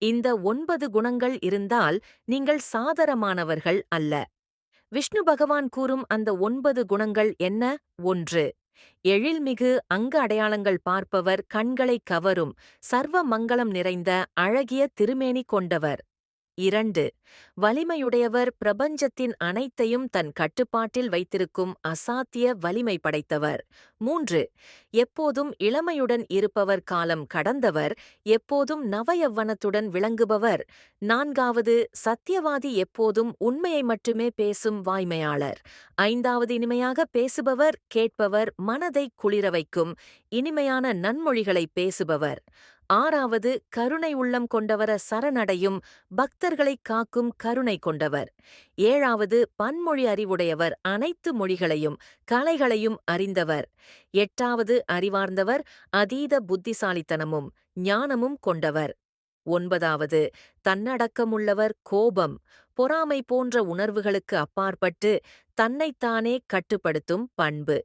இந்த 9 குணங்கள் இருந்தால் நீங்கள் சாதாரணமானவர்கள் அல்ல. விஷ்ணு பகவான் கூறும் அந்த 9 குணங்கள் என்ன? 1. எழில்மிகு அங்க அடையாளங்கள் பார்ப்பவர் கண்களைக் கவரும் சர்வ மங்களம் நிறைந்த அழகிய திருமேனி கொண்டவர். 2. வலிமையுடையவர், பிரபஞ்சத்தின் அனைத்தையும் தன் கட்டுப்பாட்டில் வைத்திருக்கும் அசாத்திய வலிமை படைத்தவர். 3. எப்போதும் இளமையுடன் இருப்பவர், காலம் கடந்தவர், எப்போதும் நவயவ்வனத்துடன் விளங்குபவர். 4. சத்தியவாதி, எப்போதும் உண்மையை மட்டுமே பேசும் வாய்மையாளர். 5. இனிமையாக பேசுபவர், கேட்பவர் மனதை குளிர வைக்கும் இனிமையான நன்மொழிகளை பேசுபவர். 6. கருணை உள்ளம் கொண்டவர சரணடையும் பக்தர்களைக் காக்கும் கருணை கொண்டவர். 7. பன்மொழி அறிவுடையவர், அனைத்து மொழிகளையும் கலைகளையும் அறிந்தவர். 8. அறிவார்ந்தவர், அதீத புத்திசாலித்தனமும் ஞானமும் கொண்டவர். 9. தன்னடக்கமுள்ளவர், கோபம், பொறாமை போன்ற உணர்வுகளுக்கு அப்பாற்பட்டு தன்னைத்தானே கட்டுப்படுத்தும் பண்பு.